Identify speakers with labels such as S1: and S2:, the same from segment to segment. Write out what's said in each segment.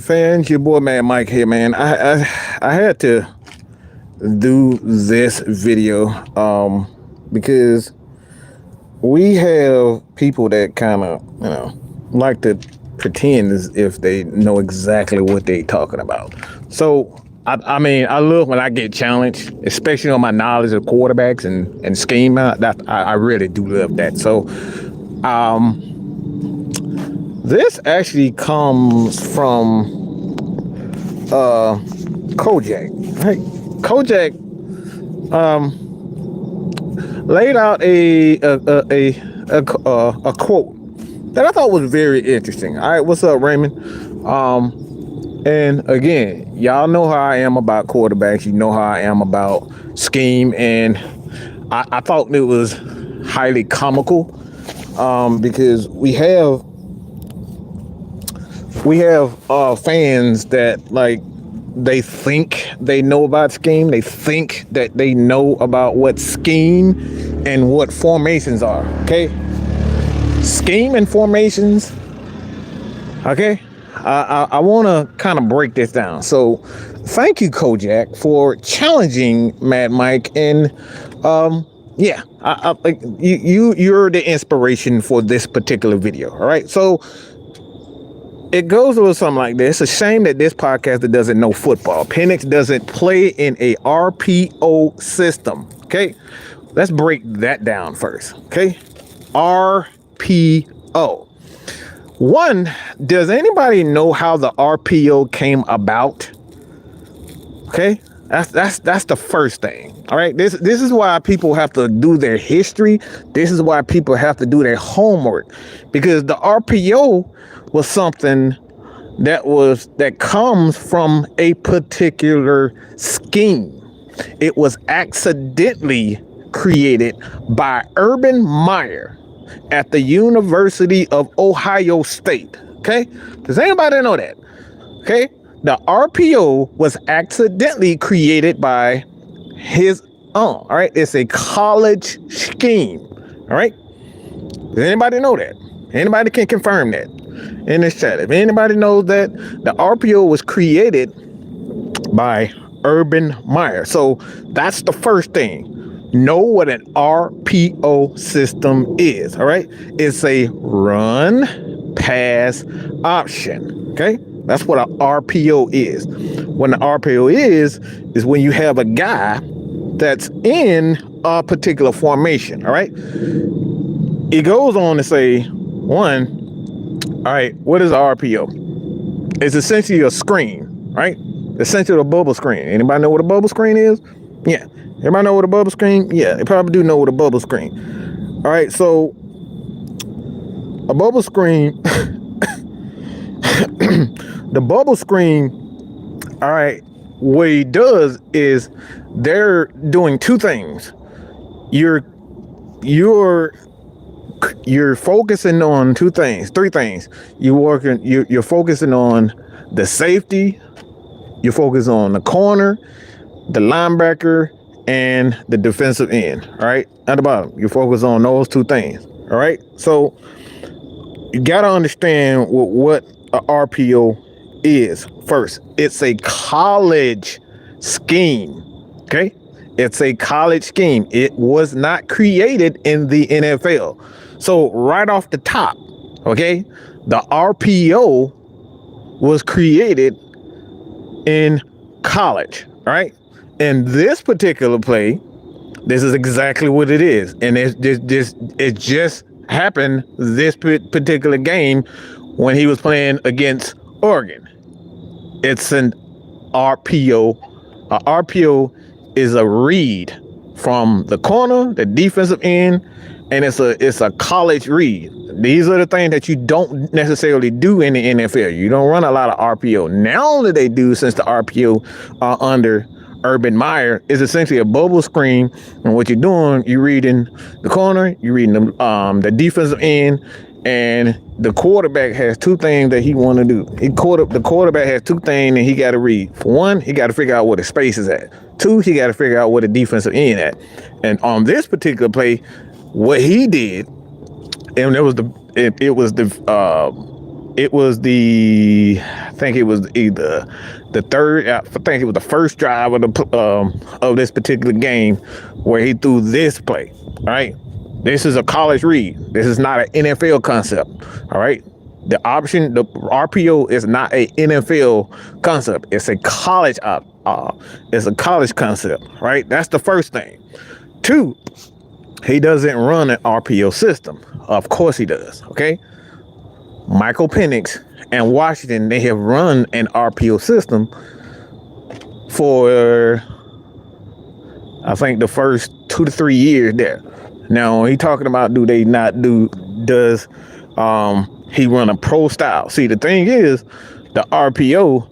S1: Fans, your boy man Mike here, man. I had to do this video because we have people that kind of like to pretend as if they know exactly what they talking about. So I mean, I love when I get challenged, especially on my knowledge of quarterbacks and scheme. I really do love that. So this actually comes from Kojak. Right? Kojak laid out a quote that I thought was very interesting. All right, what's up, Raymond? And again, y'all know how I am about quarterbacks. You know how I am about scheme, and I thought it was highly comical because we have fans that they think they know about scheme. They think that they know about what scheme and what formations are. Okay, scheme and formations. Okay, I want to kind of break this down. So, thank you, Kojak, for challenging Mad Mike. And yeah, you're the inspiration for this particular video. All right, so it goes a little something like this. It's a shame that this podcaster doesn't know football. Penix doesn't play in a RPO system. Okay, let's break that down first. Okay, RPO. One, does anybody know how the RPO came about? Okay, that's the first thing. All right, this is why people have to do their history. This is why people have to do their homework, because the RPO was something that comes from a particular scheme. It was accidentally created by Urban Meyer at the University of Ohio State. Okay, does anybody know that? Okay, the RPO was accidentally created by his own. All right, it's a college scheme. All right, does anybody know that? Anybody can confirm that in this chat. If anybody knows that the RPO was created by Urban Meyer. So that's the first thing. Know what an RPO system is. All right, it's a run pass option. Okay, that's what an RPO is. What an RPO is when you have a guy that's in a particular formation. All right, it goes on to say, one, all right, what is RPO? It's essentially a screen, right? Essentially a bubble screen. Anybody know what a bubble screen is? Yeah. Everybody know what a bubble screen? Yeah, they probably do know what a bubble screen. All right, so a bubble screen, the bubble screen, all right, what it does is they're doing two things. You're focusing on two things, three things. You're focusing on the safety, you focus on the corner, the linebacker, and the defensive end. All right, at the bottom, you focus on those two things. All right, so you gotta understand what a RPO is first. It's a college scheme. Okay, it's a college scheme. It was not created in the NFL. So right off the top, okay, the RPO was created in college, right? In this particular play, this is exactly what it is. And it just happened this particular game when he was playing against Oregon. It's an RPO. A RPO is a read from the corner, the defensive end, and it's a college read. These are the things that you don't necessarily do in the NFL. You don't run a lot of RPO. Now that they do, since the RPO are under Urban Meyer, is essentially a bubble screen, and what you're doing, you're reading the corner, you're reading the defensive end, and the quarterback has two things that he want to do. The quarterback has two things that he got to read. For one, he got to figure out where the space is at. Two, he got to figure out where the defensive end at. And on this particular play, what he did, and it was the It was I think it was either the third, I think it was the first drive of this particular game where he threw this play. All right. This is a college read. This is not an NFL concept. All right. The RPO is not a NFL concept. It's a college it's a college concept, right? That's the first thing. 2, he doesn't run an RPO system. Of course he does. Okay. Michael Penix and Washington, they have run an RPO system for, I think, the first 2 to 3 years there. Now, he talking about does he run a pro style? See, the thing is, the RPO,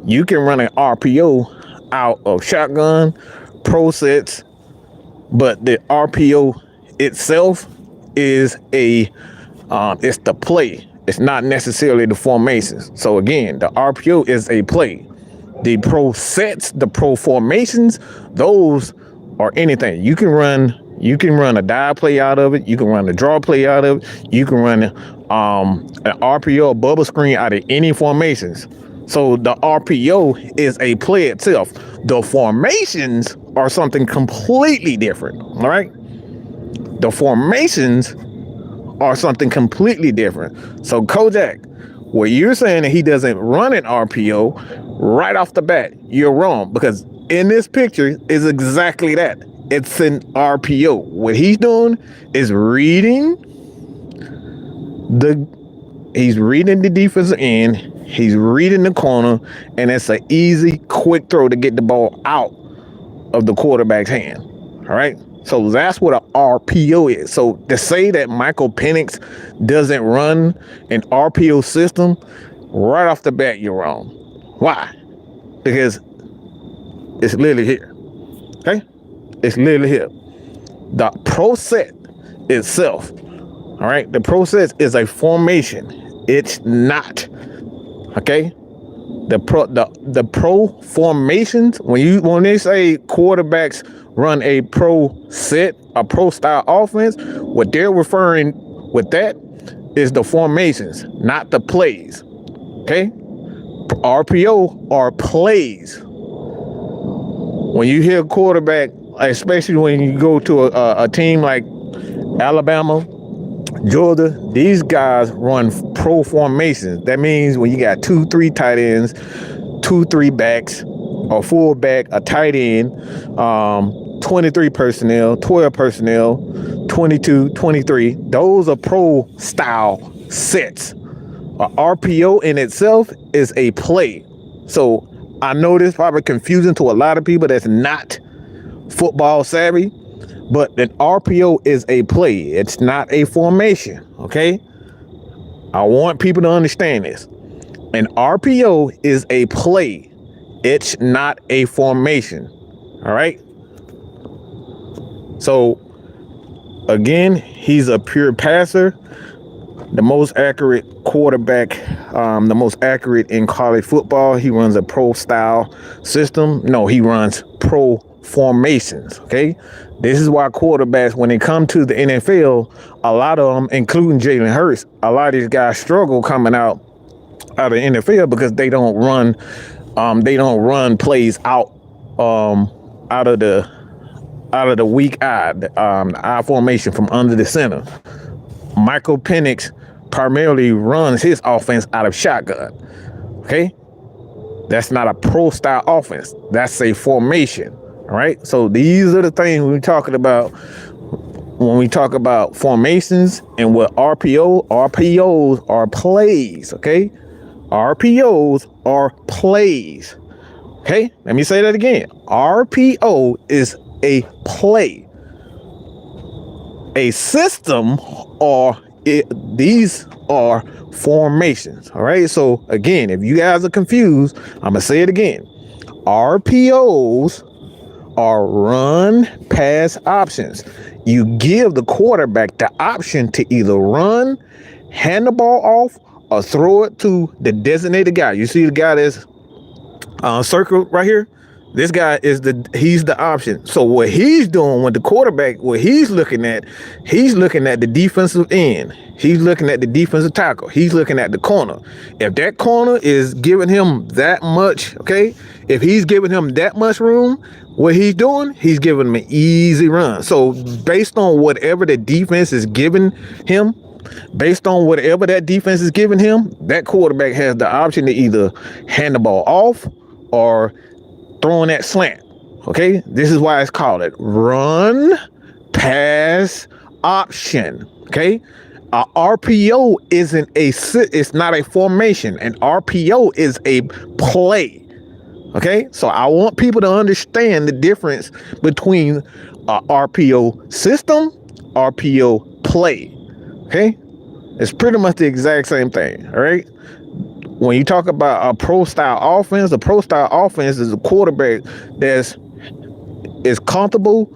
S1: you can run an RPO out of shotgun, pro sets, but the RPO itself is it's the play. It's not necessarily the formations. So again, the RPO is a play. The pro sets, the pro formations, those are anything. You can run a dive play out of it. You can run a draw play out of it. You can run an RPO bubble screen out of any formations. So the RPO is a play itself. The formations are something completely different. All right. The formations are something completely different. So Kojak, where you're saying that he doesn't run an RPO right off the bat, you're wrong, because in this picture is exactly that. It's an RPO. What he's doing is reading the defensive end, he's reading the corner, and it's an easy, quick throw to get the ball out of the quarterback's hand. All right. So that's what an RPO is. So to say that Michael Penix doesn't run an RPO system, right off the bat, you're wrong. Why? Because it's literally here. Okay? It's literally here. The pro set itself, all right? The pro set is a formation. It's not. Okay? The pro formations, when they say quarterbacks run a pro set, a pro style offense, what they're referring with that is the formations, not the plays. Okay? RPO are plays. When you hear quarterback, especially when you go to a team like Alabama, Georgia, these guys run pro formations. That means when you got 2-3 tight ends, 2-3 backs, a fullback, a tight end, 23 personnel, 12 personnel, 22, 23. Those are pro style sets. A RPO in itself is a play. So I know this is probably confusing to a lot of people that's not football savvy, but an RPO is a play. It's not a formation, okay? I want people to understand this. An RPO is a play. It's not a formation, all right? So, again, he's a pure passer, the most accurate quarterback, the most accurate in college football. He runs a pro style system. No, he runs pro formations, okay? This is why quarterbacks, when they come to the NFL, a lot of them, including Jalen Hurts, a lot of these guys struggle coming out of the NFL because they don't run plays out of the weak eye, the eye formation from under the center. Michael Penix primarily runs his offense out of shotgun. Okay? That's not a pro style offense. That's a formation. All right. So these are the things we're talking about when we talk about formations and what RPOs are plays. Okay. RPOs are plays. Okay. Let me say that again. RPO is a play. A system these are formations. All right. So again, if you guys are confused, I'm going to say it again. RPOs are run pass options. You give the quarterback the option to either run, hand the ball off, or throw it to the designated guy. You see the guy that's circled right here? This guy is he's the option. So what he's doing with the quarterback, what he's looking at the defensive end. He's looking at the defensive tackle. He's looking at the corner. If that corner is giving him that much, okay, if he's giving him that much room, what he's doing, he's giving him an easy run. So based on whatever the defense is giving him, that quarterback has the option to either hand the ball off or throwing that slant. Okay, this is why it's called it run pass option. Okay, a RPO it's not a formation. An RPO is a play. Okay, so I want people to understand the difference between a RPO system, RPO play. Okay, it's pretty much the exact same thing. All right. When you talk about a pro style offense, a pro style offense is a quarterback is comfortable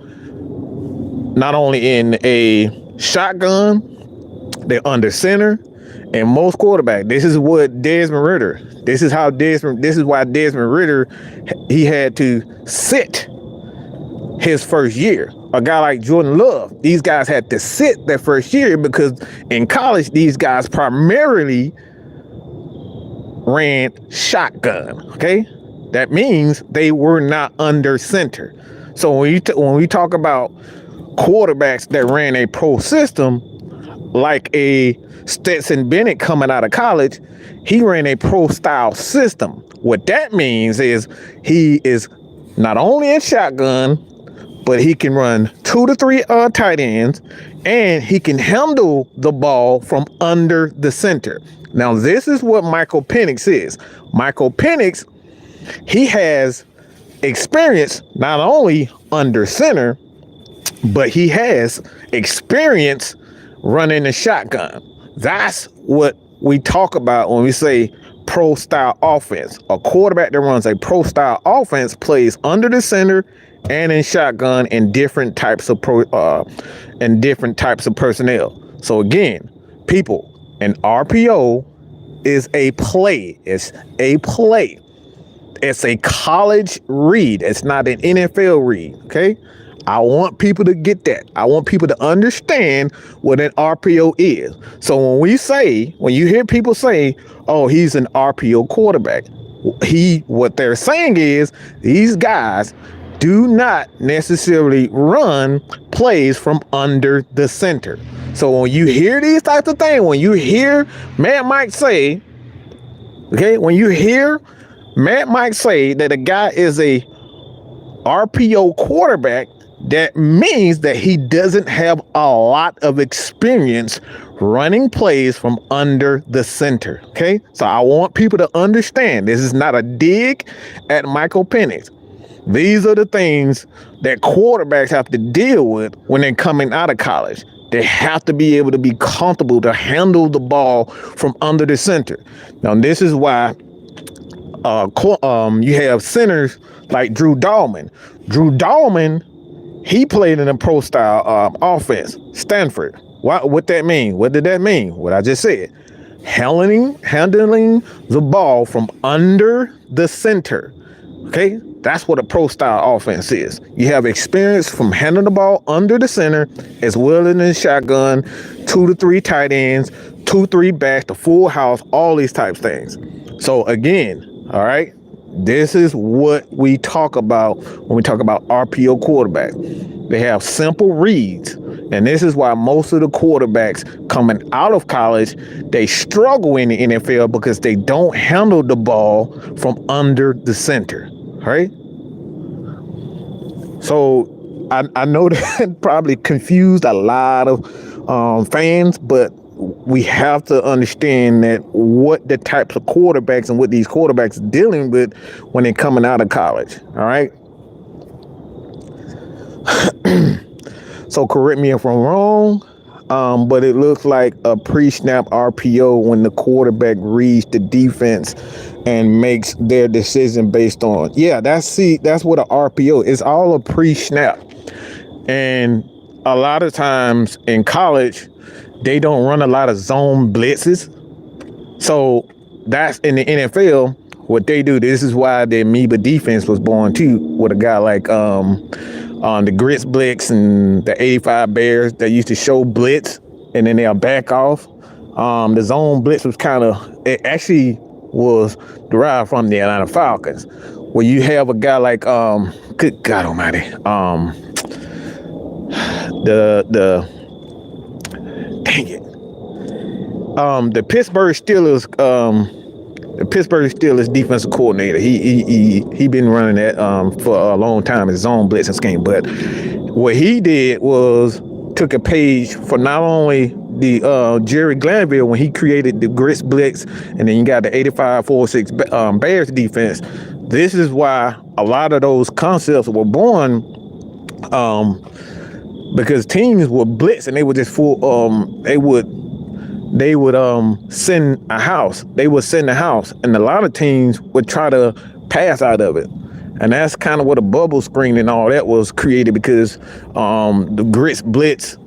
S1: not only in a shotgun, they're under center, and most quarterbacks. This is why Desmond Ridder, he had to sit his first year. A guy like Jordan Love, these guys had to sit their first year because in college, these guys primarily ran shotgun. Okay, that means they were not under center. So when we talk about quarterbacks that ran a pro system, like a Stetson Bennett coming out of college, he ran a pro style system. What that means is he is not only in shotgun, but he can run 2 to 3 tight ends, and he can handle the ball from under the center. Now, this is what Michael Penix is. Michael Penix, he has experience not only under center, but he has experience running the shotgun. That's what we talk about when we say pro style offense. A quarterback that runs a pro style offense plays under the center and in shotgun in different types of personnel. So again, people, an RPO is a play. It's a play. It's a college read. It's not an NFL read. Okay. I want people to get that. I want people to understand what an RPO is. So when you hear people say, oh, he's an RPO quarterback, what they're saying is these guys do not necessarily run plays from under the center. So when you hear these types of things, when you hear Matt Mike say that a guy is a RPO quarterback, that means that he doesn't have a lot of experience running plays from under the center. Okay, so I want people to understand this is not a dig at Michael Penix. These are the things that quarterbacks have to deal with when they're coming out of college. They have to be able to be comfortable to handle the ball from under the center. Now, this is why you have centers like Drew Dalman. He played in a pro style offense, Stanford. What that mean? What did that mean? What I just said. Handling the ball from under the center. Okay, that's what a pro style offense is. You have experience from handling the ball under the center, as well as in the shotgun, 2 to 3 tight ends, 2-3 backs, the full house, all these types of things. So again, all right, this is what we talk about when we talk about RPO quarterbacks. They have simple reads. And this is why most of the quarterbacks coming out of college, they struggle in the NFL because they don't handle the ball from under the center. Right? So I know that probably confused a lot of fans, but we have to understand that what the types of quarterbacks and what these quarterbacks are dealing with when they're coming out of college. All right. So correct me if I'm wrong, but it looks like a pre-snap RPO when the quarterback reads the defense and makes their decision based on. Yeah, that's what an RPO is. All a pre-snap. And a lot of times in college, they don't run a lot of zone blitzes. So that's in the NFL. what they do, this is why the amoeba defense was born too, with a guy like the Grits Blitz and the 85 Bears that used to show blitz and then they'll back off. The zone blitz was it actually was derived from the Atlanta Falcons, where you have a guy like good God Almighty, dang it, the Pittsburgh Steelers defensive coordinator. He been running that for a long time, his zone blitz scheme. But what he did was took a page for not only the Jerry Glanville when he created the Grits Blitz, and then you got the 85-46 Bears defense. This is why a lot of those concepts were born, because teams would blitz and they would just they would send a house. They would send a house, and a lot of teams would try to pass out of it. And that's kind of what a bubble screen and all that was created, because the Grits Blitz,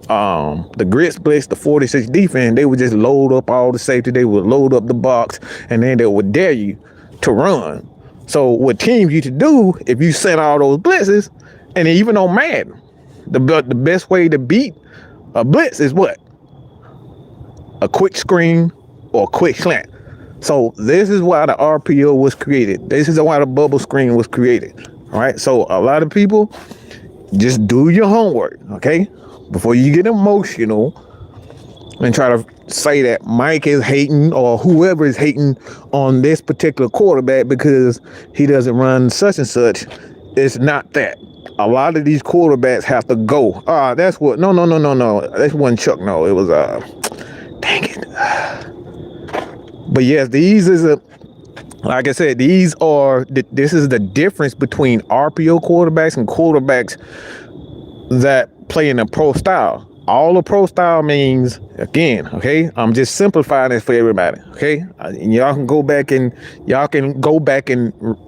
S1: the 46 defense, they would just load up all the safety. They would load up the box, and then they would dare you to run. So what teams used to do, if you sent all those blitzes, and even on Madden, the best way to beat a blitz is what? A quick screen or a quick slant. So this is why the RPO was created. This is why the bubble screen was created. All right. So a lot of people, just do your homework, okay? Before you get emotional and try to say that Mike is hating or whoever is hating on this particular quarterback because he doesn't run such and such. It's not that. A lot of these quarterbacks have to go. That's what. No. That wasn't Chuck. No, it was dang it. But yes, these is like I said, this is the difference between RPO quarterbacks and quarterbacks that play in a pro style. All the pro style means, again, okay, I'm just simplifying this for everybody, okay? And y'all can go back and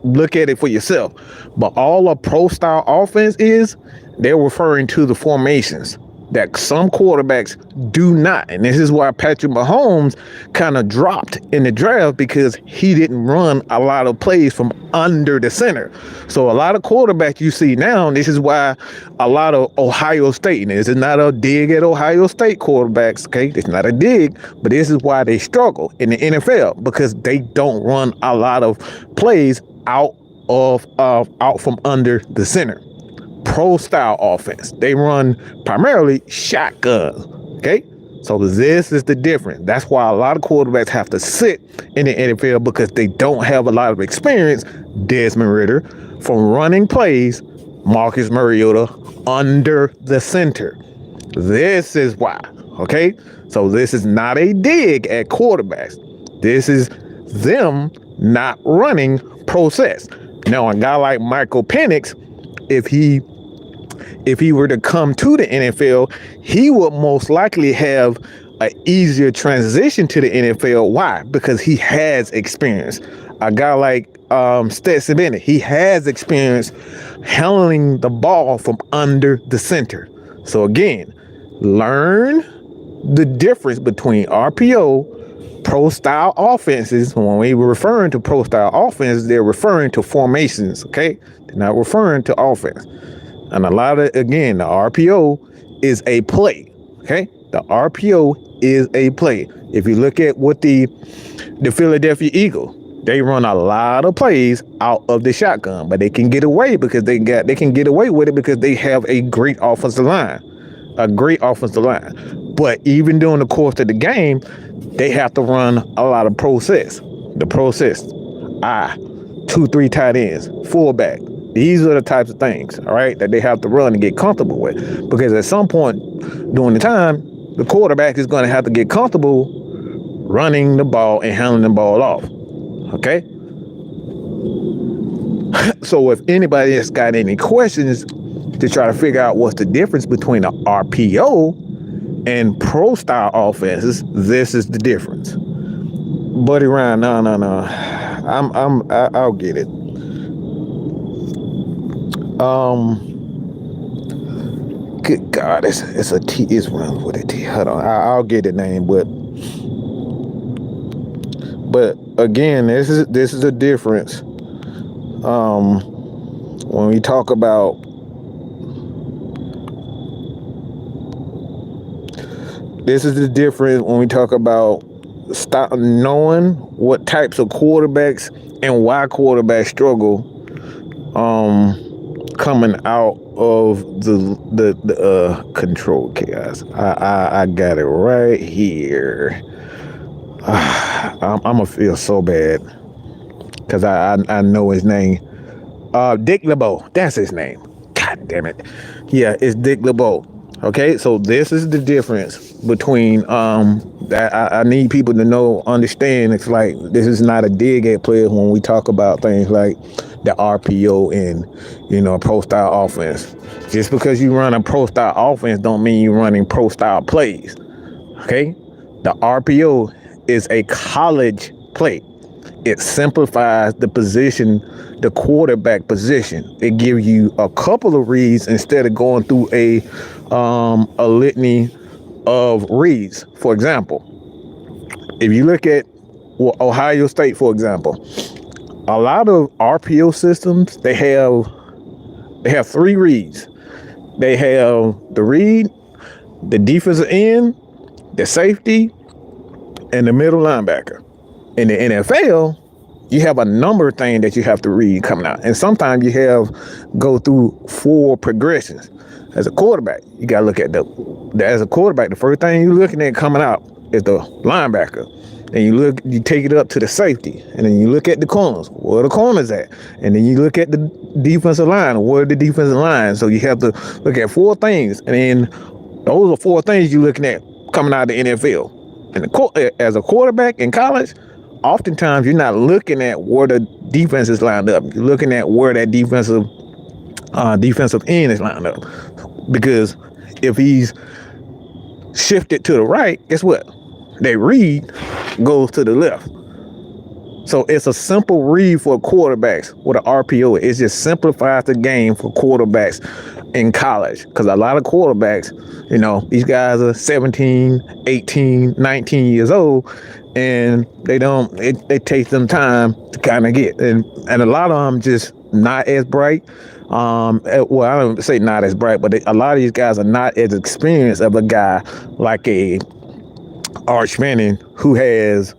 S1: look at it for yourself. But all a pro style offense is, they're referring to the formations that some quarterbacks do not. And this is why Patrick Mahomes kind of dropped in the draft, because he didn't run a lot of plays from under the center. So a lot of quarterbacks you see now, this is why a lot of Ohio State, and this is not a dig at Ohio State quarterbacks, okay? It's not a dig, but this is why they struggle in the NFL, because they don't run a lot of plays out from under the center. Pro style offense, they run primarily shotgun, okay? So this is the difference. That's why a lot of quarterbacks have to sit in the NFL, because they don't have a lot of experience. Desmond Ridder from running plays, Marcus Mariota under the center. This is why, okay? So this is not a dig at quarterbacks. This is them not running process. Now, a guy like Michael Penix, if he were to come to the NFL, he would most likely have an easier transition to the NFL. Why? Because he has experience. A guy like Stetson Bennett, he has experience handling the ball from under the center. So again, learn the difference between RPO, pro style offenses. When we were referring to pro style offenses, they're referring to formations, okay? They're not referring to offense. And a lot of, again, the RPO is a play, okay? The RPO is a play. If you look at what the Philadelphia Eagles, they run a lot of plays out of the shotgun, but they can get away because they can get away with it because they have a great offensive line, But even during the course of the game, they have to run a lot of process. The process, 2-3 tight ends, fullback. These are the types of things, all right, that they have to run and get comfortable with. Because at some point during the time, the quarterback is going to have to get comfortable running the ball and handling the ball off. Okay? So if anybody has got any questions to try to figure out what's the difference between the RPO and pro style offenses, this is the difference. Buddy Ryan, no. I'll get it. Good God, it's a T. It's runs with a T. Hold on, I'll get the name, but again, this is the difference. When we talk about this is the difference when we talk about stop knowing what types of quarterbacks and why quarterbacks struggle coming out of the control chaos. I got it right here. I'm gonna feel so bad because I know his name. Dick LeBeau, that's his name. God damn it. Yeah, it's Dick LeBeau. Okay, so this is the difference between that I need people to know, understand. It's like this is not a dig at players when we talk about things like the RPO and pro style offense. Just because you run a pro style offense don't mean you're running pro style plays. Okay, the RPO is a college play. It simplifies the position, the quarterback position. It gives you a couple of reads instead of going through a litany of reads. For example, if you look at Ohio State, for example, a lot of RPO systems, they have three reads. They have the read, the defensive end, the safety, and the middle linebacker. In the NFL, you have a number of things that you have to read coming out. And sometimes you go through 4 progressions. As a quarterback, you got to look at as a quarterback, the first thing you're looking at coming out is the linebacker. And you take it up to the safety. And then you look at the corners. Where are the corners at? And then you look at the defensive line. Where are the defensive line? So you have to look at 4 things. And then those are 4 things you're looking at coming out of the NFL. And as a quarterback in college, oftentimes you're not looking at where the defense is lined up. You're looking at where that defensive end is lined up. Because if he's shifted to the right, guess what? That read goes to the left. So it's a simple read for quarterbacks with an RPO. It just simplifies the game for quarterbacks in college. Because a lot of quarterbacks, these guys are 17, 18, 19 years old, and it takes them time to kind of get. And a lot of them just not as bright. Well, I don't say not as bright, but a lot of these guys are not as experienced of a guy like a Arch Manning, who has,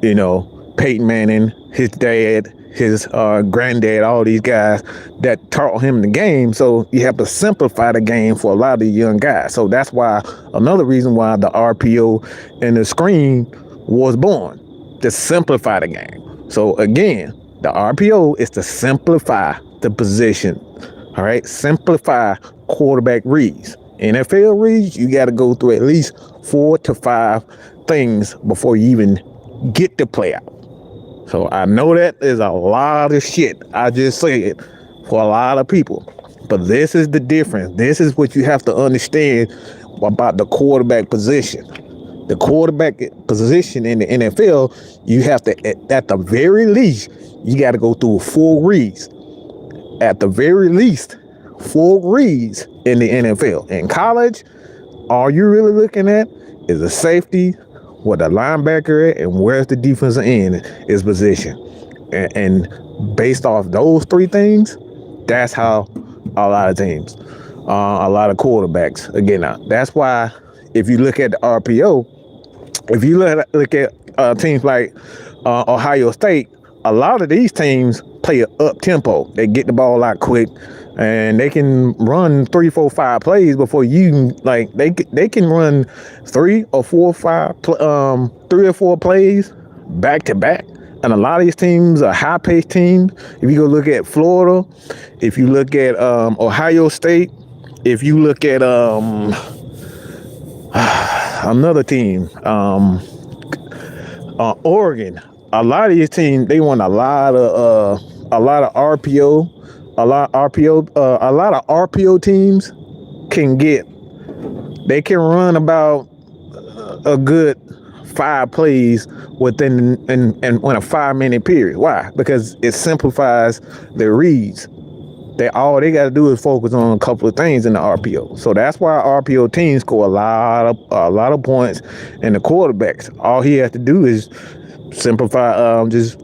S1: Peyton Manning, his dad, his granddad, all these guys that taught him the game. So you have to simplify the game for a lot of the young guys. So that's why another reason why the RPO and the screen was born, to simplify the game. So again, the RPO is to simplify the position. All right, simplify quarterback reads. NFL reads, you got to go through at least 4 to 5 things before you even get the play out. So I know that is a lot of shit I just said for a lot of people, but this is the difference. This is what you have to understand about the quarterback position. The quarterback position in the NFL, you have to, at the very least, you got to go through 4 reads. At the very least, 4 reads in the NFL. In college, all you're really looking at is a safety, what the linebacker at, and where's the defensive end is position. And based off those 3 things, that's how a lot of teams, a lot of quarterbacks are getting out. That's why if you look at the RPO, if you look at teams like Ohio State, a lot of these teams play an up tempo. They get the ball out quick, and they can run 3, 4, 5 plays before you can, they can run 3 or 4 plays back to back. And a lot of these teams are high-paced teams. If you go look at Florida, if you look at Ohio State, if you look at another team, Oregon, a lot of these teams, they run a lot of RPO. A lot of RPO teams they can run about a good 5 plays within in a 5-minute period. Why? Because it simplifies the reads. All they got to do is focus on a couple of things in the RPO. So that's why RPO teams score a lot of points, and the quarterbacks, all he has to do is Simplify, just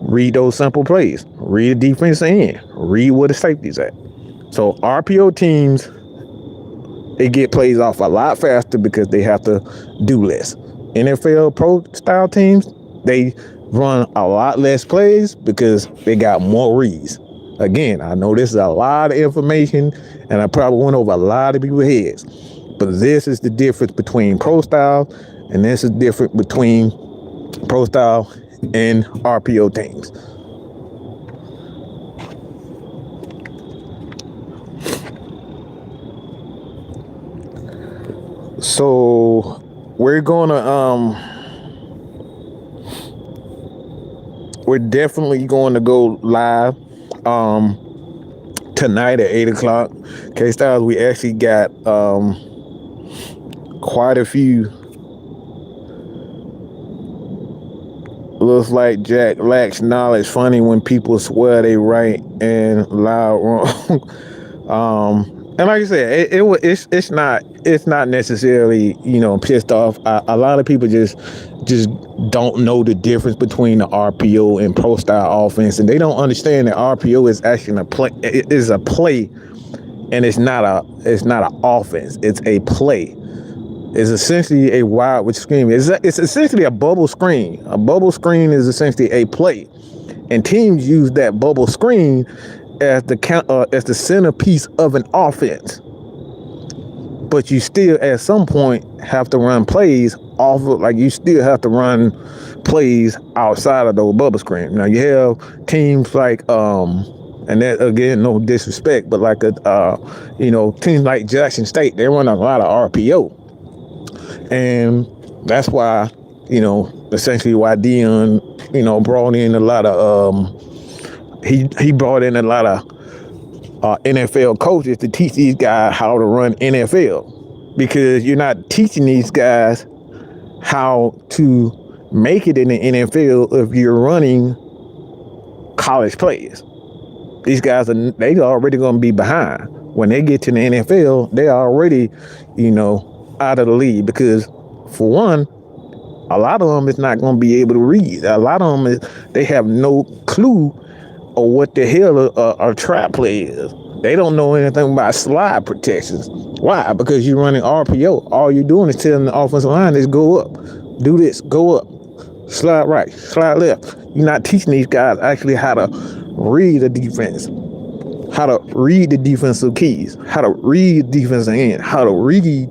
S1: read those simple plays. Read the defense in. Read where the safety's at. So RPO teams, they get plays off a lot faster because they have to do less. NFL pro style teams, they run a lot less plays because they got more reads. Again, I know this is a lot of information and I probably went over a lot of people's heads, but this is the difference between pro style and this is different between pro style and RPO teams. So we're definitely going to go live tonight at 8:00. K-Styles, we actually got quite a few. Looks like Jack lacks knowledge. Funny when people swear they right and loud wrong. And like I said, it's not necessarily, pissed off. A lot of people just don't know the difference between the RPO and pro style offense, and they don't understand that RPO is actually a play, and it's not an offense. It's a play. It's essentially a wide with screen. It's essentially a bubble screen. A bubble screen is essentially a play, and teams use that bubble screen as the centerpiece of an offense. But you still at some point have to run plays off of, like, you still have to run plays outside of those bubble screens. Now you have teams like and that, again, no disrespect, but like teams like Jackson State, they run a lot of RPO. And that's why, essentially why Dion, brought in a lot of he brought in a lot of NFL coaches to teach these guys how to run NFL, because you're not teaching these guys how to make it in the NFL if you're running college players. These guys they already going to be behind. When they get to the NFL, they're already, out of the league, because for one, a lot of them is not going to be able to read. A lot of them they have no clue or what the hell a trap play is. They don't know anything about slide protections. Why? Because you're running RPO. All you're doing is telling the offensive line is go up, do this, go up, slide right, slide left. You're not teaching these guys actually how to read the defense, how to read the defensive keys, how to read defensive end, how to read,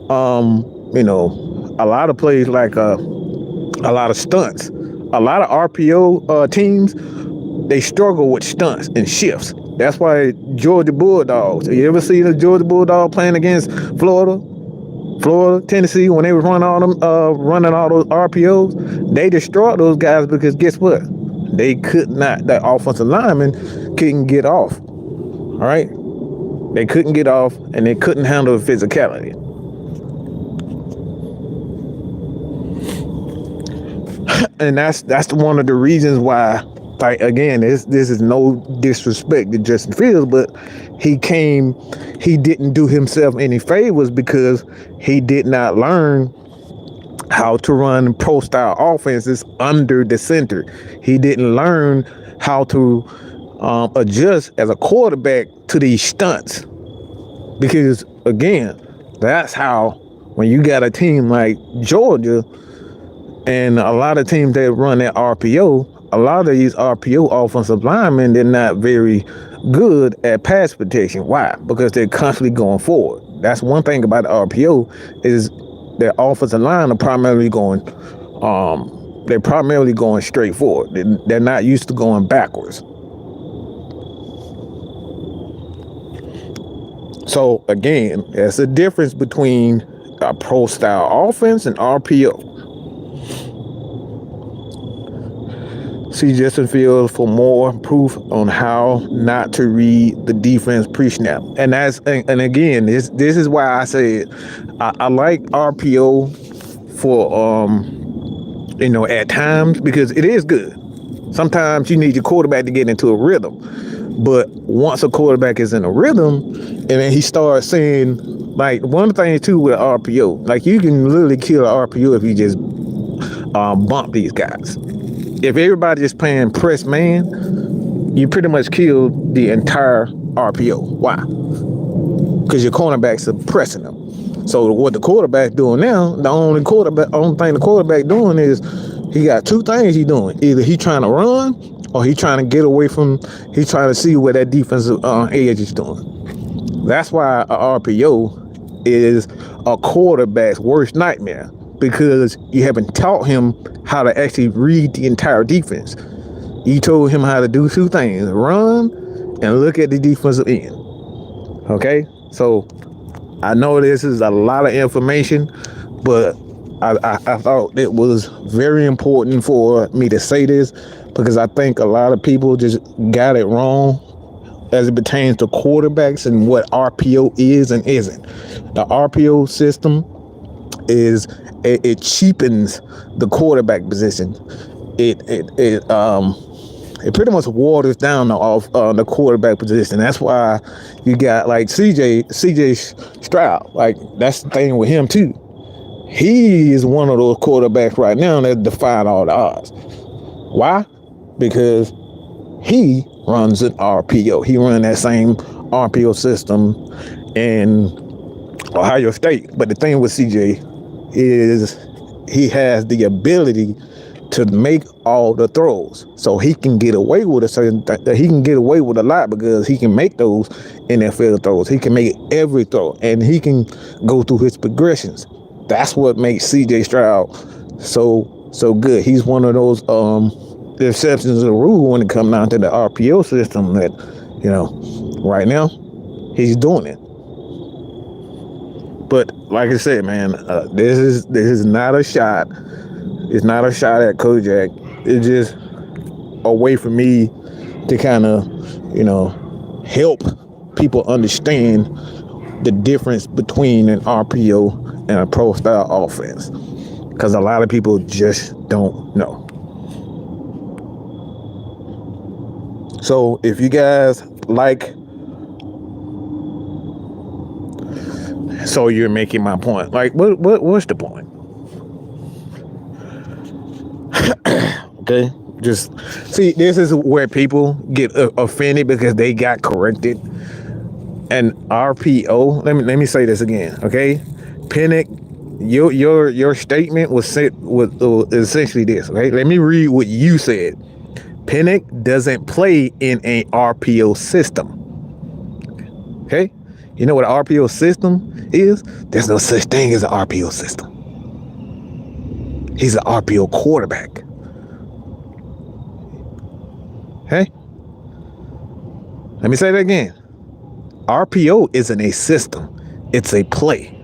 S1: a lot of plays, like a lot of stunts. A lot of RPO teams, they struggle with stunts and shifts. That's why Georgia Bulldogs, you ever see the Georgia Bulldog playing against Florida, Tennessee, when they were running all those RPOs, they destroyed those guys because guess what? They could not, that offensive lineman couldn't get off. All right? They couldn't get off, and they couldn't handle the physicality. And that's one of the reasons why, like, again, this is no disrespect to Justin Fields, but he didn't do himself any favors because he did not learn how to run pro style offenses under the center. He didn't learn how to adjust as a quarterback to these stunts, because again, that's how, when you got a team like Georgia and a lot of teams that run that RPO, a lot of these RPO offensive linemen, they're not very good at pass protection. Why? Because they're constantly going forward. That's one thing about the RPO, is their offensive line are primarily going, straight forward. They're not used to going backwards. So again, there's a difference between a pro style offense and RPO. See Justin Fields for more proof on how not to read the defense pre-snap. And again, this is why I said I like RPO for at times, because it is good. Sometimes you need your quarterback to get into a rhythm. But once a quarterback is in a rhythm, and then he starts saying, like, one thing too with RPO, like, you can literally kill an RPO if you just bump these guys. If everybody is playing press man, you pretty much kill the entire RPO. Why? Because your cornerbacks are pressing them. So what the quarterback doing now, the only thing the quarterback doing is he got two things he doing. Either he trying to run or he trying to get away from, he trying to see what that defensive edge is doing. That's why a RPO is a quarterback's worst nightmare, because you haven't taught him how to actually read the entire defense. You told him how to do two things: run and look at the defensive end. Okay? So I know this is a lot of information, but I thought it was very important for me to say this, because I think a lot of people just got it wrong as it pertains to quarterbacks and what RPO is and isn't. The RPO system it cheapens the quarterback position. It pretty much waters down the quarterback position. That's why you got like CJ Stroud. Like, that's the thing with him too. He is one of those quarterbacks right now that defy all the odds. Why? Because he runs an RPO. He runs that same RPO system in Ohio State. But the thing with CJ is he has the ability to make all the throws. So he can get away with he can get away with a lot, because he can make those NFL throws. He can make every throw, and he can go through his progressions. That's what makes CJ Stroud so good. He's one of those the exceptions of the rule when it comes down to the RPO system that, right now he's doing it. But like I said, man, this is not a shot. It's not a shot at Kojak. It's just a way for me to kind of, help people understand the difference between an RPO and a pro style offense, because a lot of people just don't know. So if you guys so you're making my point. Like, what's the point? Okay, just see, this is where people get offended because they got corrected. And RPO, let me say this again, okay? Penix, your statement was essentially this, okay? Let me read what you said. Penix doesn't play in a RPO system. Okay? You know what an RPO system is? There's no such thing as an RPO system. He's an RPO quarterback. Okay? Let me say that again. RPO isn't a system. It's a play.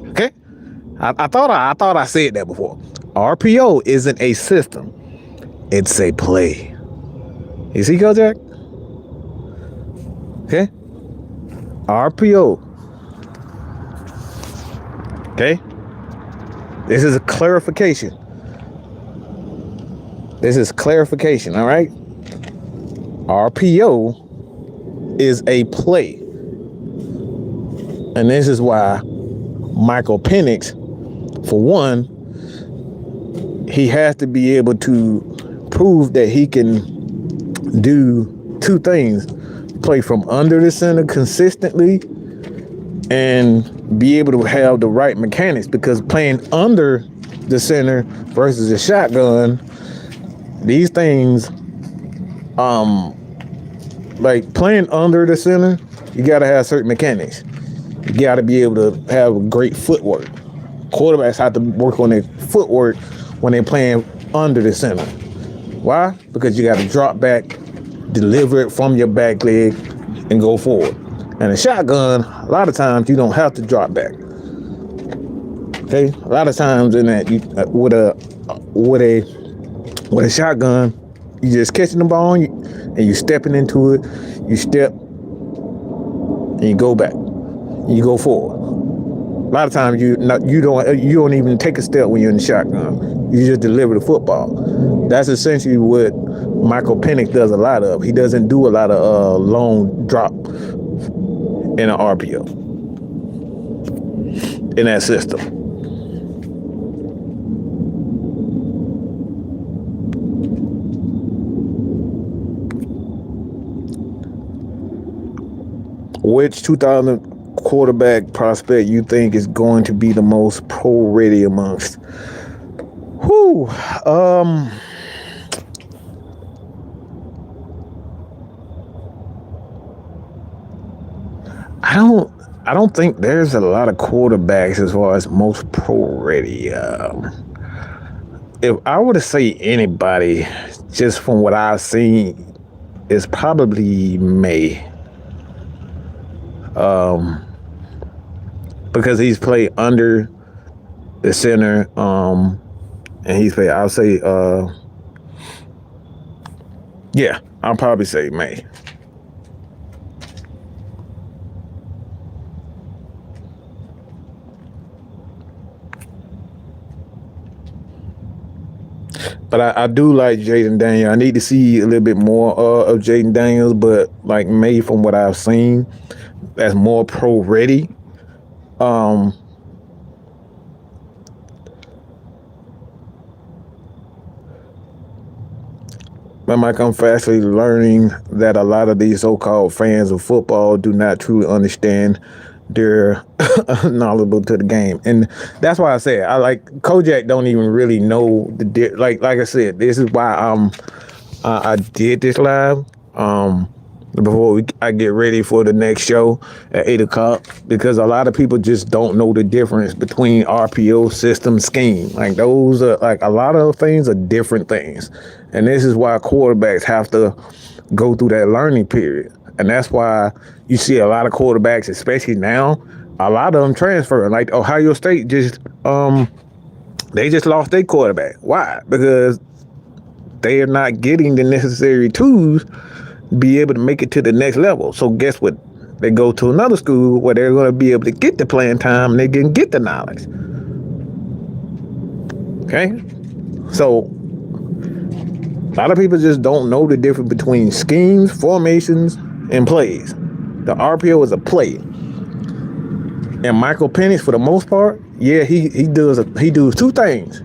S1: Okay? I thought I said that before. RPO isn't a system. It's a play. You see, Kojak? Okay? RPO. Okay? This is a clarification. This is clarification, all right? RPO is a play. And this is why Michael Penix, for one, he has to be able to prove that he can do two things: play from under the center consistently and be able to have the right mechanics, because playing under the center versus a shotgun, these things, like playing under the center, you got to have certain mechanics. You got to be able to have great footwork. Quarterbacks have to work on their footwork when they're playing under the center. Why? Because you got to drop back, deliver it from your back leg, and go forward. And a shotgun, a lot of times you don't have to drop back. Okay, a lot of times in that, with a shotgun, you just catching the ball and you stepping into it. You step and you go back. You go forward. A lot of times you don't even take a step when you're in the shotgun. You just deliver the football. That's essentially what Michael Penix does a lot of. He doesn't do a lot of long drop in an RPO in that system. Which 2000 quarterback prospect you think is going to be the most pro ready amongst? Whew. I don't think there's a lot of quarterbacks as far as most pro ready. If I were to say anybody, just from what I've seen, it's probably May. Because he's played under the center, and he's played, I'll say, yeah, I'll probably say May. But I do like Jaden Daniels. I need to see a little bit more of Jaden Daniels, but like May, from what I've seen, that's more pro ready. Am I fastly learning that a lot of these so-called fans of football do not truly understand they're knowledgeable to the game, and that's why I say I like Kojak don't even really know the like I said, this is why I did this live before I get ready for the next show at 8 o'clock, because a lot of people just don't know the difference between RPO, system, scheme. Like those are like a lot of things are different things, and this is why quarterbacks have to go through that learning period. And that's why you see a lot of quarterbacks, especially now, a lot of them transfer. Like Ohio State they just lost their quarterback. Why? Because they are not getting the necessary tools to be able to make it to the next level. So guess what? They go to another school where they're going to be able to get the playing time and they can get the knowledge. Okay? So a lot of people just don't know the difference between schemes, formations, and plays. The RPO is a play. And Michael Penix, for the most part, yeah, he does two things.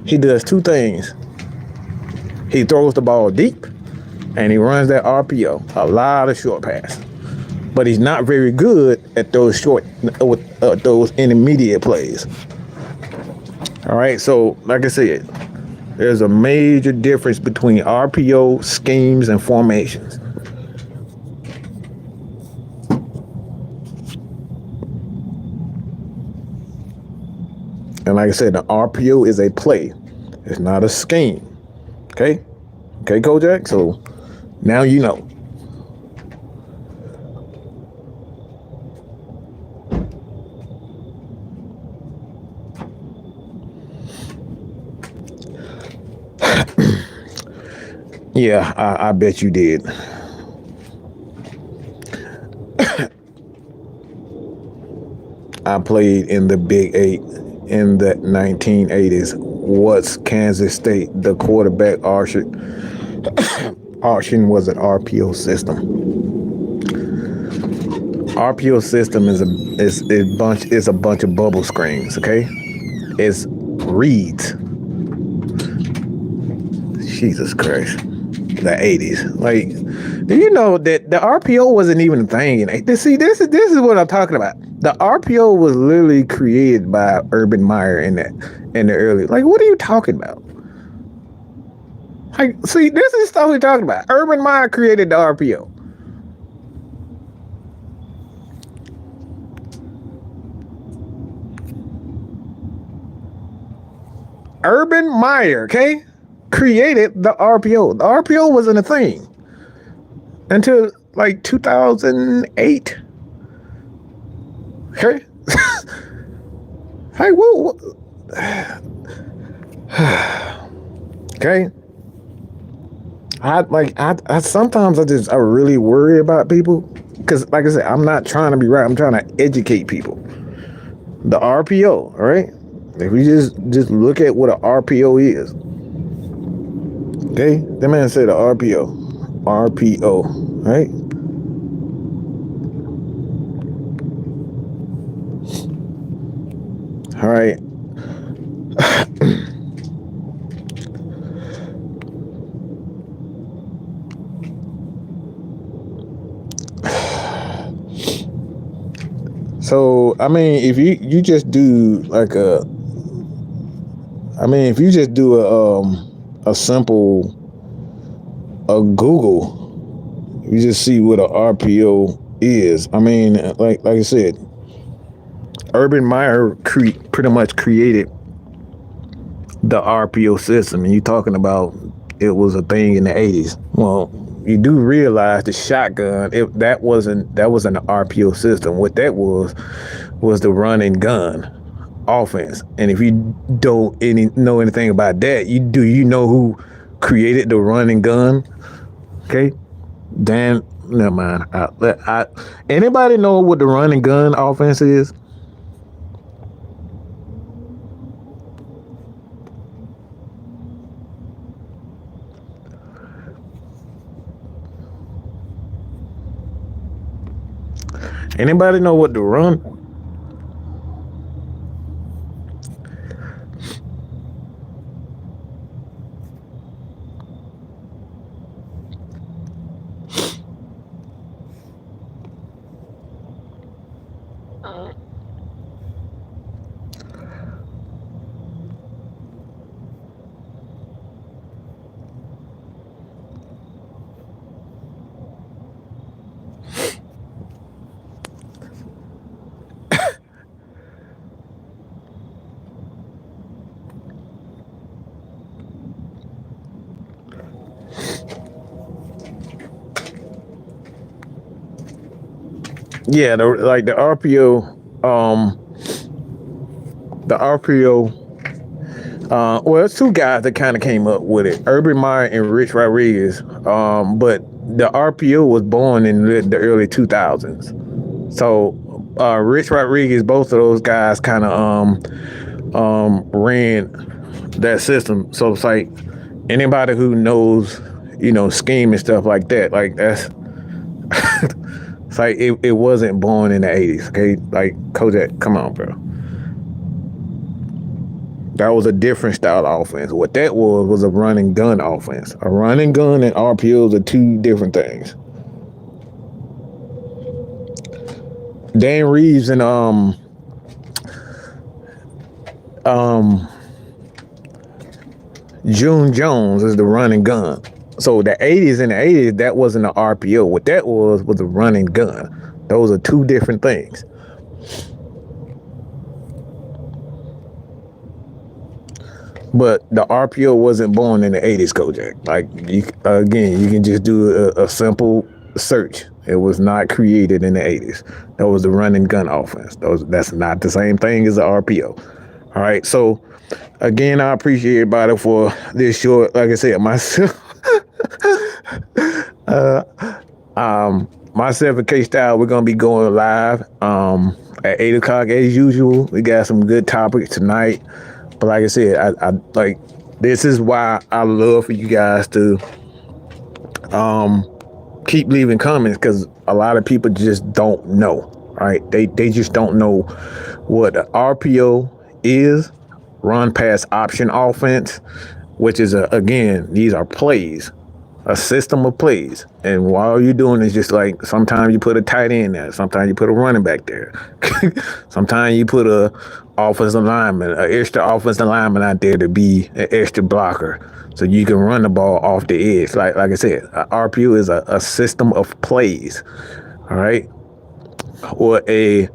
S1: He does two things. He throws the ball deep, and he runs that RPO, a lot of short pass. But he's not very good at those those intermediate plays. All right, so like I said, there's a major difference between RPO, schemes, and formations. And like I said, the RPO is a play. It's not a scheme. Okay? Okay, Kojak? So now you know. Yeah, I bet you did. I played in the Big 8 in the 1980s. What's Kansas State? The quarterback option was an RPO system. RPO system is a bunch of bubble screens. Okay, it's reads. Jesus Christ, the 80s. Like, do you know that the RPO wasn't even a thing? See, this is what I'm talking about. The RPO was literally created by Urban Meyer in the early. Like, what are you talking about? Like, see, this is stuff we're talking about. Urban Meyer created the RPO. Urban Meyer, okay, created the RPO. The RPO wasn't a thing until like 2008. Okay. Hey, whoa. Okay. I sometimes I really worry about people, because like I said, I'm not trying to be right. I'm trying to educate people. The RPO, all right? If we just look at what an RPO is. Okay? That man said the RPO. RPO, right? All right. So I mean, if you just do like if you just do a simple Google, you just see what a RPO is. I mean, like I said, Urban Meyer pretty much created the RPO system, and you're talking about it was a thing in the 80s. Well, you do realize the shotgun, that wasn't an RPO system. What that was the run and gun offense. And if you don't know anything about that, you know who created the run and gun? Okay, Dan, never mind. Anybody know what the run and gun offense is? Anybody know what the run? Yeah, the RPO, the RPO. Well, it's two guys that kind of came up with it, Urban Meyer and Rich Rodriguez. But the RPO was born in the early 2000s. So Rich Rodriguez, both of those guys kind of ran that system. So it's like anybody who knows, scheme and stuff like that, like that's it's like it wasn't born in the 80s. Okay, like Kojak, come on, bro. That was a different style of offense. What that was a run and gun offense. A run and gun and RPOs are two different things. Dan Reeves and June Jones is the run and gun. So the 80s, that wasn't an RPO. What that was a run and gun. Those are two different things. But the RPO wasn't born in the 80s, Kojak. Like, you can just do a simple search. It was not created in the 80s. That was the run and gun offense. That's not the same thing as the RPO. All right. So, again, I appreciate everybody for this short. Like I said, myself, myself and K-Style, we're gonna be going live at 8 o'clock as usual. We got some good topics tonight. But like I said, I like, this is why I love for you guys to keep leaving comments, because a lot of people just don't know, right? They just don't know what the RPO is, run pass option offense, which is again, these are plays, a system of plays. And all you're doing is just like, sometimes you put a tight end there, sometimes you put a running back there, sometimes you put a offensive lineman, an extra offensive lineman out there to be an extra blocker, so you can run the ball off the edge. Like I said, RPO is a system of plays, all right? Or a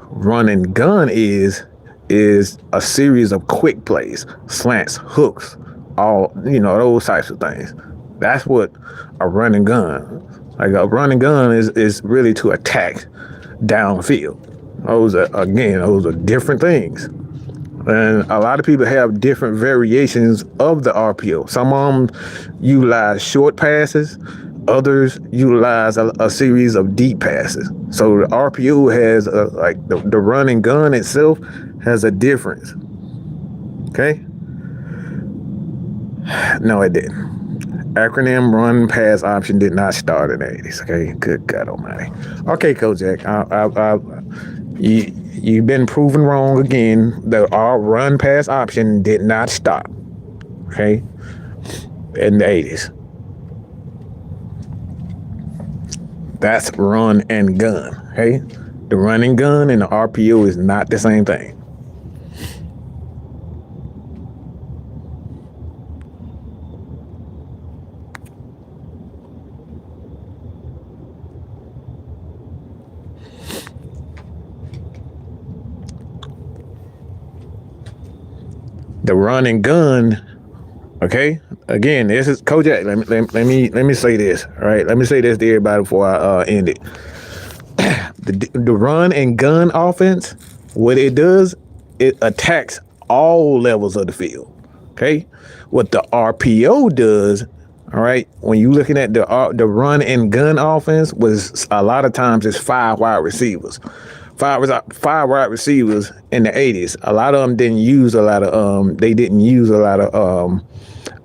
S1: run and gun is a series of quick plays, slants, hooks, all, those types of things. That's what a run and gun. Like, a run and gun is really to attack downfield. Those are different things. And a lot of people have different variations of the RPO. Some of them utilize short passes. Others utilize a series of deep passes. So the RPO has the run and gun itself has a difference. Okay? No, it didn't. Acronym run pass option did not start in the 80s. Okay, good God Almighty. Okay, Kojak, you've been proven wrong again. The run pass option did not stop. Okay, in the 80s. That's run and gun. Okay, The running gun and the RPO is not the same thing. The run and gun, okay? Again, this is Kojak. Let me say this, all right? Let me say this to everybody before I end it. The run and gun offense, what it does, it attacks all levels of the field, okay? What the RPO does, all right, when you're looking at the run and gun offense, was a lot of times it's 5 wide receivers. Five wide receivers in the 80s. A lot of them didn't use a lot of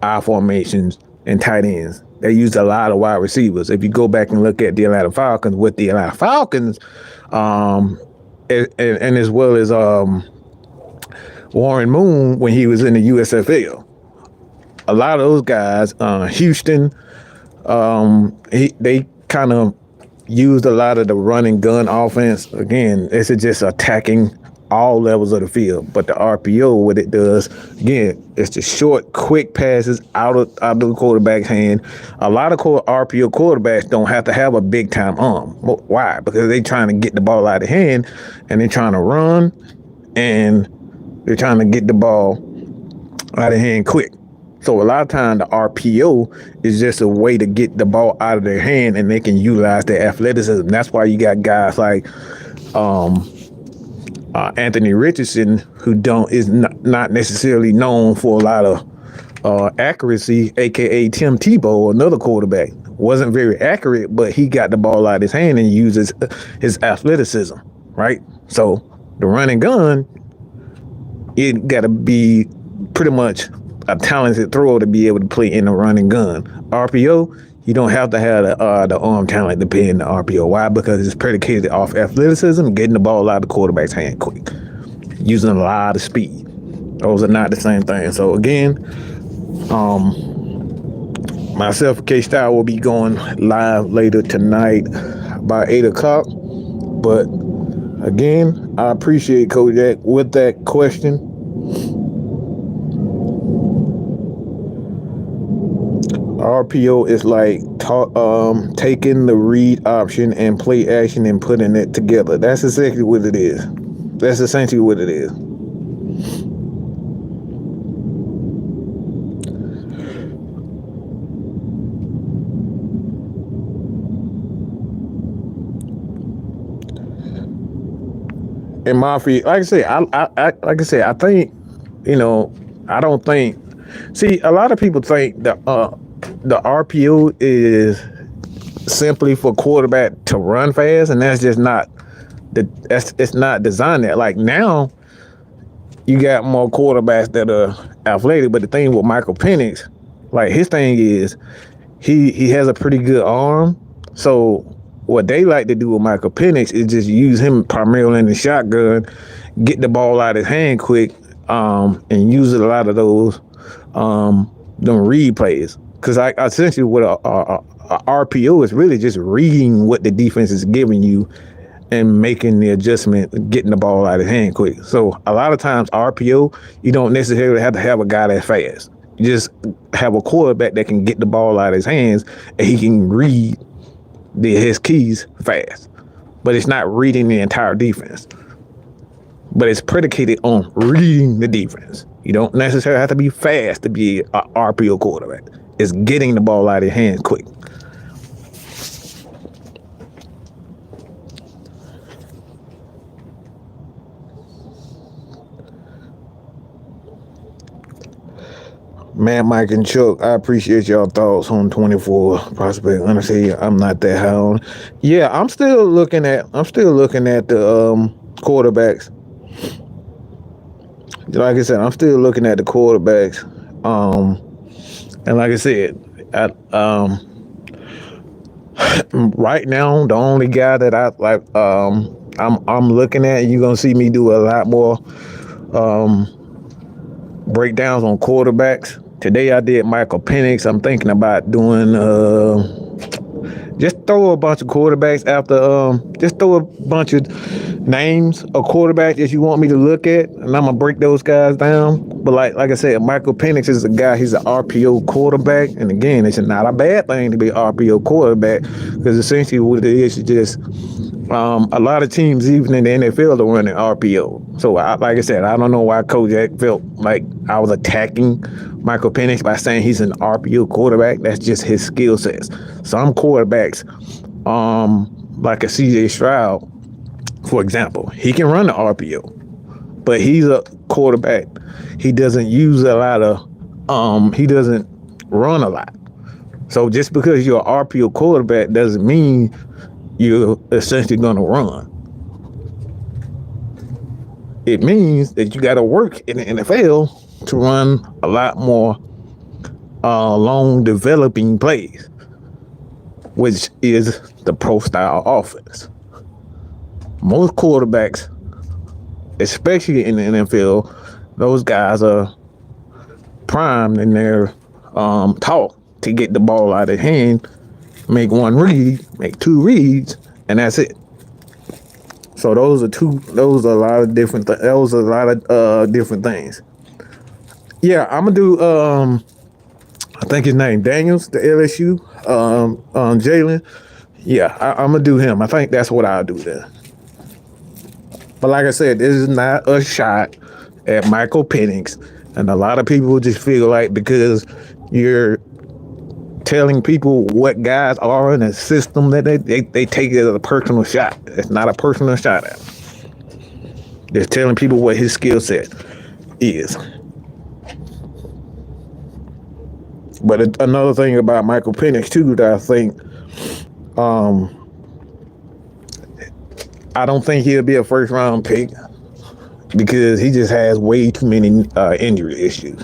S1: I formations and tight ends. They used a lot of wide receivers. If you go back and look at the Atlanta Falcons, with the Atlanta Falcons, and as well as Warren Moon when he was in the USFL, a lot of those guys, Houston, they kind of used a lot of the run and gun offense. Again, it's just attacking all levels of the field. But the RPO, what it does, again, it's the short, quick passes out of the quarterback's hand. A lot of RPO quarterbacks don't have to have a big time arm. Why? Because they're trying to get the ball out of hand, and they're trying to run, and they're trying to get the ball out of hand quick. So a lot of times the RPO is just a way to get the ball out of their hand, and they can utilize their athleticism. That's why you got guys like Anthony Richardson, who is not necessarily known for a lot of accuracy, aka Tim Tebow, another quarterback. Wasn't very accurate, but he got the ball out of his hand and uses his athleticism, right? So the run and gun, it got to be pretty much a talented thrower to be able to play in the run and gun. RPO, you don't have to have the arm talent to play in the RPO. Why? Because it's predicated off athleticism, getting the ball out of the quarterback's hand quick, using a lot of speed. Those are not the same thing. So again, myself, K-Style, will be going live later tonight by 8 o'clock. But again, I appreciate Kojak with that question. RPO is like taking the read option and play action and putting it together. That's essentially what it is. In my feed, like I said, I think, I don't think. See, a lot of people think that the RPO is simply for quarterback to run fast, and that's just not it's not designed that. Like now, you got more quarterbacks that are athletic, but the thing with Michael Penix, like his thing is he has a pretty good arm. So what they like to do with Michael Penix is just use him primarily in the shotgun, get the ball out of his hand quick, and use a lot of those them read plays. Because I essentially what a RPO is really just reading what the defense is giving you and making the adjustment, getting the ball out of hand quick. So a lot of times RPO, you don't necessarily have to have a guy that fast. You just have a quarterback that can get the ball out of his hands and he can read his keys fast. But it's not reading the entire defense. But it's predicated on reading the defense. You don't necessarily have to be fast to be an RPO quarterback. It's getting the ball out of your hands quick. Man, Mike and Chuck, I appreciate y'all thoughts on 24 prospect. Honestly, I'm not that high on. Yeah, I'm still looking at the quarterbacks. Like I said, I'm still looking at the quarterbacks. And like I said, right now, the only guy that I like, I'm looking at, you're gonna see me do a lot more breakdowns on quarterbacks. Today I did Michael Penix. I'm thinking about doing Just throw a bunch of quarterbacks after just throw a bunch of names of quarterbacks that you want me to look at, and I'm gonna break those guys down. But like I said, Michael Penix is a guy, he's an RPO quarterback, and again, it's not a bad thing to be an RPO quarterback, because essentially what it is just a lot of teams, even in the NFL, are running RPO. So, like I said, I don't know why Kojak felt like I was attacking Michael Penix by saying he's an RPO quarterback. That's just his skill sets. Some quarterbacks, like a CJ Stroud, for example, he can run the RPO, but he's a quarterback. He doesn't use a lot of, he doesn't run a lot. So just because you're an RPO quarterback doesn't mean you're essentially going to run. It means that you got to work in the NFL to run a lot more long developing plays, which is the pro style offense. Most quarterbacks, especially in the NFL, those guys are primed and they're taught to get the ball out of hand, make one read, make two reads, and that's it. So those are a lot of different different things. Yeah, I'm gonna do I think his name Daniels, the LSU, Jalen. Yeah, I'm gonna do him. I think that's what I'll do there. But like I said, this is not a shot at Michael Penix, and a lot of people just feel like because you're telling people what guys are in a system that they take it as a personal shot. It's not a personal shot at him. Just telling people what his skill set is. But another thing about Michael Penix too that I think, I don't think he'll be a first round pick because he just has way too many injury issues.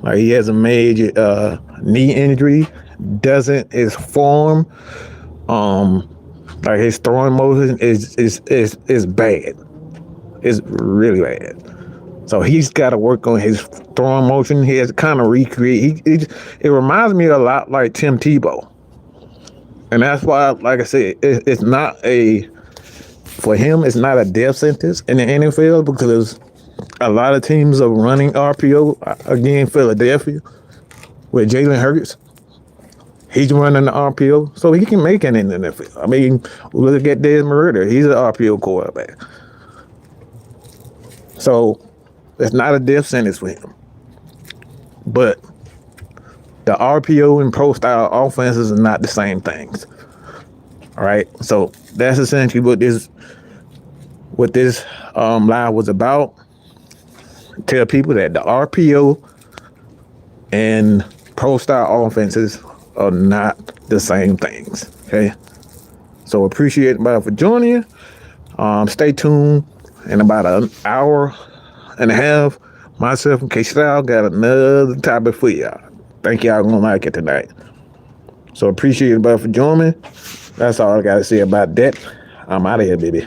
S1: Like he has a major knee injury, his form, like his throwing motion is bad. It's really bad. So he's got to work on his throwing motion. He has to kind of recreate. It reminds me a lot like Tim Tebow, and that's why, like I said, it's not for him. It's not a death sentence in the NFL because a lot of teams are running RPO. Again, Philadelphia with Jalen Hurts, he's running the RPO, so he can make it in the NFL. I mean, look at Desmond Ridder. He's an RPO quarterback. So it's not a death sentence for him. But the RPO and pro style offenses are not the same things. All right. So that's essentially what this live was about. Tell people that the RPO and pro style offenses are not the same things. Okay. So appreciate everybody for joining you. Stay tuned. In about an hour and a half, myself and K-Style got another topic for y'all. Think y'all gonna like it tonight. So appreciate everybody for joining me. That's all I gotta say about that. I'm out of here, baby.